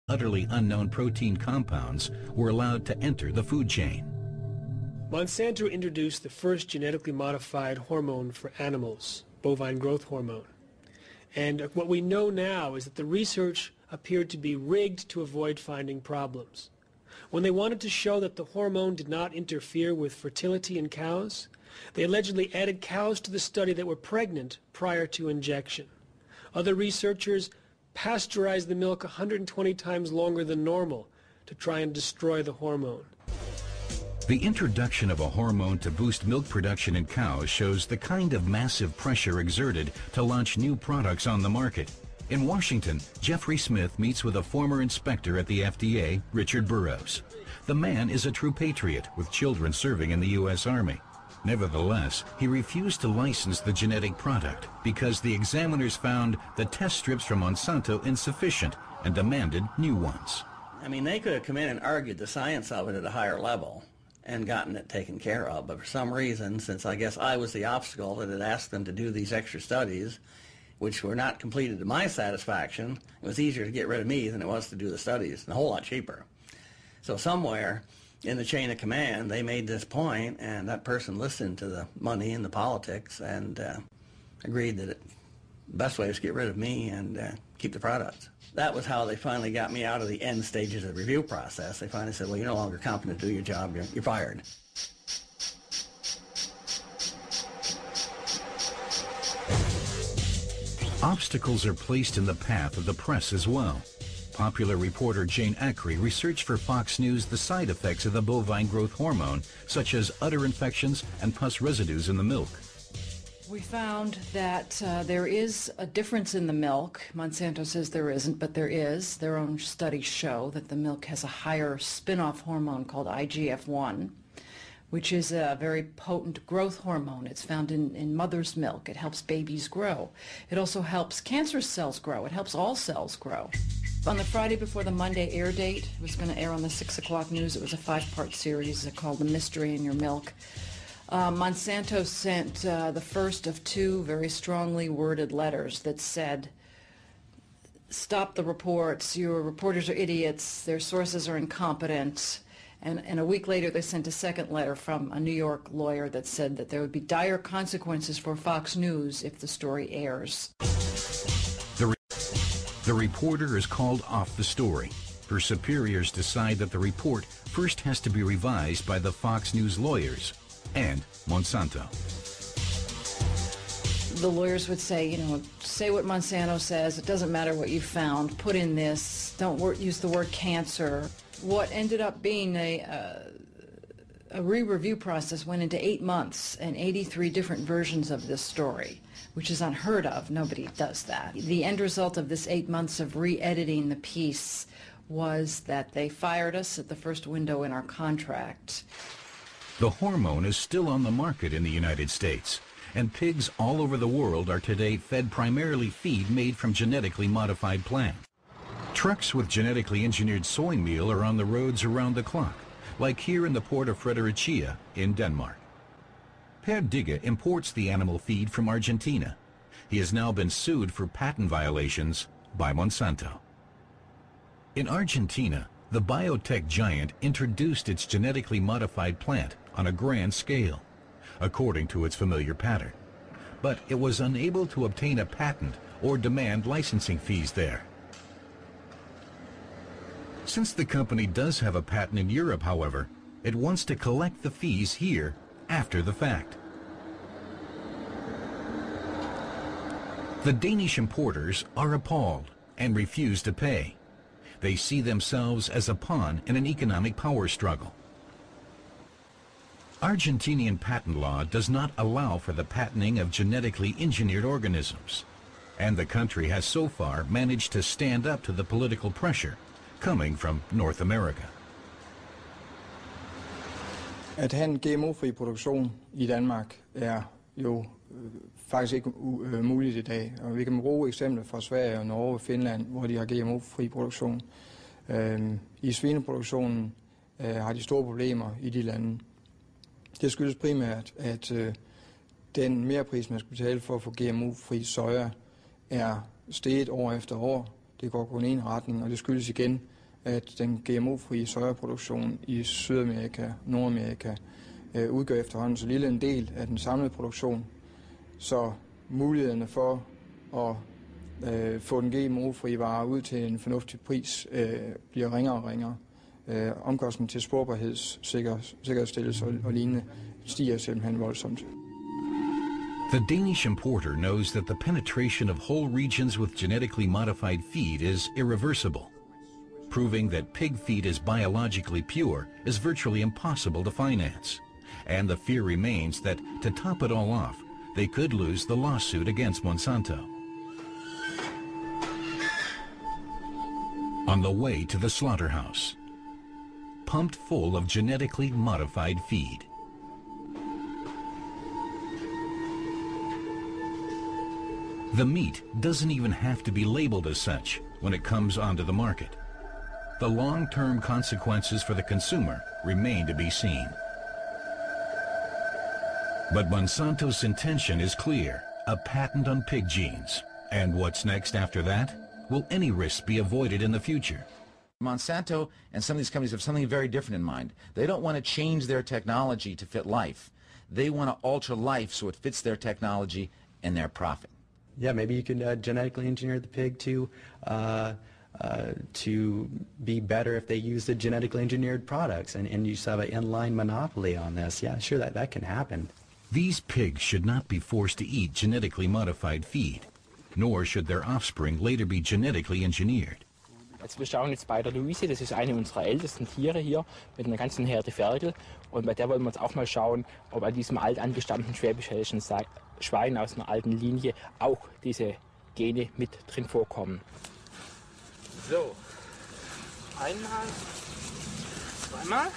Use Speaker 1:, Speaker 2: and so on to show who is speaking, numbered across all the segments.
Speaker 1: utterly unknown protein compounds were allowed to enter the food chain.
Speaker 2: Monsanto introduced the first genetically modified hormone for animals, bovine growth hormone. And what we know now is that the research appeared to be rigged to avoid finding problems. When they wanted to show that the hormone did not interfere with fertility in cows, they allegedly added cows to the study that were pregnant prior to injection. Other researchers pasteurized the milk 120 times longer than normal to try and destroy the hormone.
Speaker 1: The introduction of a hormone to boost milk production in cows shows the kind of massive pressure exerted to launch new products on the market. In Washington, Jeffrey Smith meets with a former inspector at the FDA, Richard Burroughs. The man is a true patriot with children serving in the U.S. Army. Nevertheless, he refused to license the genetic product because the examiners found the test strips from Monsanto insufficient and demanded new ones.
Speaker 3: I mean, they could have come in and argued the science of it at a higher level and gotten it taken care of, but for some reason, since I guess I was the obstacle that had asked them to do these extra studies, which were not completed to my satisfaction, it was easier to get rid of me than it was to do the studies, and a whole lot cheaper. So somewhere in the chain of command, they made this point, and that person listened to the money and the politics and agreed that the best way was to get rid of me and keep the products. That was how they finally got me out of the end stages of the review process. They finally said, well, you're no longer competent to do your job, you're fired.
Speaker 1: Obstacles are placed in the path of the press as well. Popular reporter Jane Acri researched for Fox News the side effects of the bovine growth hormone, such as udder infections and pus residues in the milk.
Speaker 4: We found that there is a difference in the milk. Monsanto says there isn't, but there is. Their own studies show that the milk has a higher spin-off hormone called IGF-1, which is a very potent growth hormone. It's found in mother's milk. It helps babies grow. It also helps cancer cells grow. It helps all cells grow. On the Friday before the Monday air date, it was going to air on the 6 o'clock news. It was a 5-part series called The Mystery in Your Milk. Monsanto sent the first of 2 very strongly worded letters that said, stop the reports, your reporters are idiots, their sources are incompetent. And a week later they sent a second letter from a New York lawyer that said that there would be dire consequences for Fox News if the story airs.
Speaker 1: The reporter is called off the story. Her superiors decide that the report first has to be revised by the Fox News lawyers and Monsanto.
Speaker 4: The lawyers would say, you know, say what Monsanto says, it doesn't matter what you found, put in this, don't use the word cancer. What ended up being a re-review process went into 8 months and 83 different versions of this story, which is unheard of. Nobody does that. The end result of this 8 months of re-editing the piece was that they fired us at the first window in our contract.
Speaker 1: The hormone is still on the market in the United States, and pigs all over the world are today fed primarily feed made from genetically modified plants. Trucks with genetically engineered soy meal are on the roads around the clock, like here in the port of Fredericia in Denmark. Per Digge imports the animal feed from Argentina. He has now been sued for patent violations by Monsanto. In Argentina, the biotech giant introduced its genetically modified plant on a grand scale, according to its familiar pattern. But it was unable to obtain a patent or demand licensing fees there. Since the company does have a patent in Europe, however, it wants to collect the fees here after the fact. The Danish importers are appalled and refuse to pay. They see themselves as a pawn in an economic power struggle. Argentinian patent law does not allow for the patenting of genetically engineered organisms, and the country has so far managed to stand up to the political pressure coming from North America.
Speaker 5: At have en GMO-fri produktion i Danmark jo faktisk ikke muligt i dag. Og vi kan bruge eksempler fra Sverige og Norge og Finland, hvor de har GMO-fri produktion. I svineproduktionen har de store problemer i de lande. Det skyldes primært, at den merpris, man skal betale for at få GMO-fri soja, er steget år efter år. Det går kun i en retning, og det skyldes igen, at den GMO-frie sojaproduktion i Sydamerika, Nordamerika, udgør efterhånden så lille en del af den samlede produktion, så mulighederne for at få den GMO-frie vare ud til en fornuftig pris bliver ringere og ringere. Omkostningen til sporbarhedssikkerhedsstillelse og lignende stiger simpelthen voldsomt.
Speaker 1: The Danish importer knows that the penetration of whole regions with genetically modified feed is irreversible. Proving that pig feed is biologically pure is virtually impossible to finance. And the fear remains that, to top it all off, they could lose the lawsuit against Monsanto. On the way to the slaughterhouse, pumped full of genetically modified feed. The meat doesn't even have to be labeled as such when it comes onto the market. The long-term consequences for the consumer remain to be seen. But Monsanto's intention is clear, a patent on pig genes. And what's next after that? Will any risks be avoided in the future?
Speaker 6: Monsanto and some of these companies have something very different in mind. They don't want to change their technology to fit life. They want to alter life so it fits their technology and their profit.
Speaker 7: Yeah, maybe you could genetically engineer the pig to be better if they use the genetically engineered products, and you just have an inline monopoly on this. Yeah, sure, that can happen.
Speaker 1: These pigs should not be forced to eat genetically modified feed, nor should their offspring later be genetically engineered.
Speaker 8: Also wir schauen jetzt bei der Luise, das ist eine unserer ältesten Tiere hier mit einer ganzen Herde Ferkel, und bei der wollen wir uns auch mal schauen, ob an diesem alt angestammten schwäbisch-hessischen Schwein aus einer alten Linie auch diese Gene mit drin vorkommen. So, einmal, zweimal.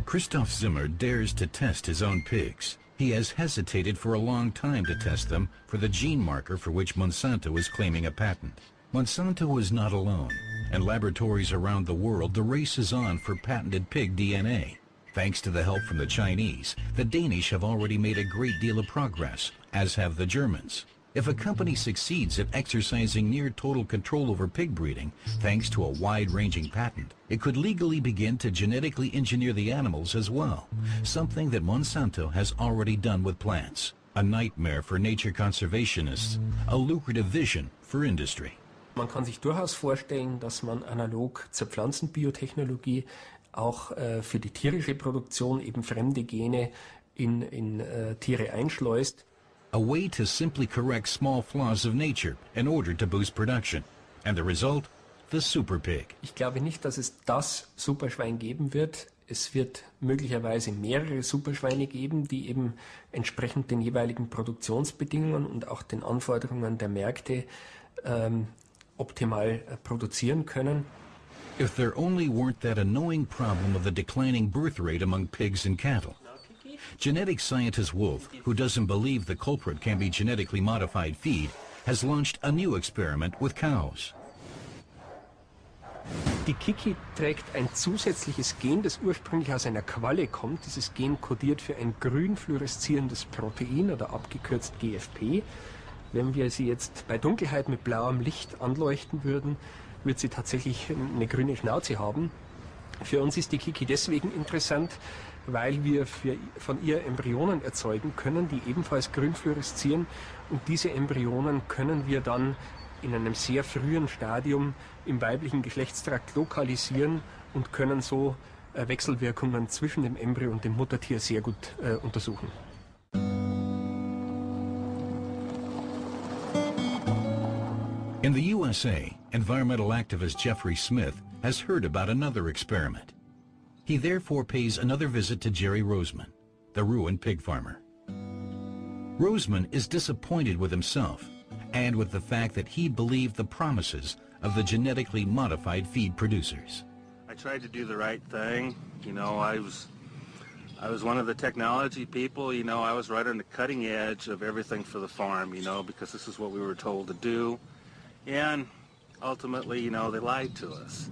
Speaker 1: Christoph Zimmer dares to test his own pigs. He has hesitated for a long time to test them for the gene marker for which Monsanto is claiming a patent. Monsanto is not alone. and laboratories around the world, the race is on for patented pig DNA. Thanks to the help from the Chinese, the Danish have already made a great deal of progress, as have the Germans. If a company succeeds at exercising near total control over pig breeding, thanks to a wide-ranging patent, it could legally begin to genetically engineer the animals as well, something that Monsanto has already done with plants. A nightmare for nature conservationists, a lucrative vision for industry.
Speaker 9: Man kann sich durchaus vorstellen, dass man analog zur Pflanzenbiotechnologie auch für die tierische Produktion eben fremde Gene in Tiere einschleust.
Speaker 1: A way to simply correct small flaws of nature in order to boost production. And the result? The super pig.
Speaker 9: Ich glaube nicht, dass es das Superschwein geben wird. Es wird möglicherweise mehrere Superschweine geben, die eben entsprechend den jeweiligen Produktionsbedingungen und auch den Anforderungen der Märkte optimal produzieren können.
Speaker 1: If there only weren't that annoying problem of the declining birth rate among pigs and cattle. Genetic scientist Wolf, who doesn't believe the culprit can be genetically modified feed, has launched a new experiment with cows.
Speaker 9: Die Kiki trägt ein zusätzliches Gen, das ursprünglich aus einer Qualle kommt. Dieses Gen kodiert für ein grün fluoreszierendes Protein oder abgekürzt GFP. Wenn wir sie jetzt bei Dunkelheit mit blauem Licht anleuchten würden, wird sie tatsächlich eine grüne Schnauze haben. Für uns ist die Kiki deswegen interessant, weil wir von ihr Embryonen erzeugen können, die ebenfalls grün fluoreszieren. Und diese Embryonen können wir dann in einem sehr frühen Stadium im weiblichen Geschlechtstrakt lokalisieren und können so Wechselwirkungen zwischen dem Embryo und dem Muttertier sehr gut untersuchen.
Speaker 1: In the USA, environmental activist Jeffrey Smith has heard about another experiment. He therefore pays another visit to Jerry Roseman, the ruined pig farmer. Roseman is disappointed with himself and with the fact that he believed the promises of the genetically modified feed producers.
Speaker 10: I tried to do the right thing. You know, I was one of the technology people. You know, I was right on the cutting edge of everything for the farm, you know, because this is what we were told to do. And ultimately, you know, they lied to us.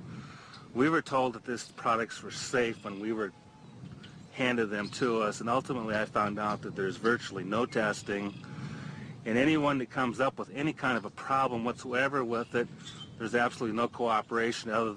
Speaker 10: We were told that these products were safe when we were handed them to us, and ultimately I found out that there's virtually no testing, and anyone that comes up with any kind of a problem whatsoever with it, there's absolutely no cooperation other than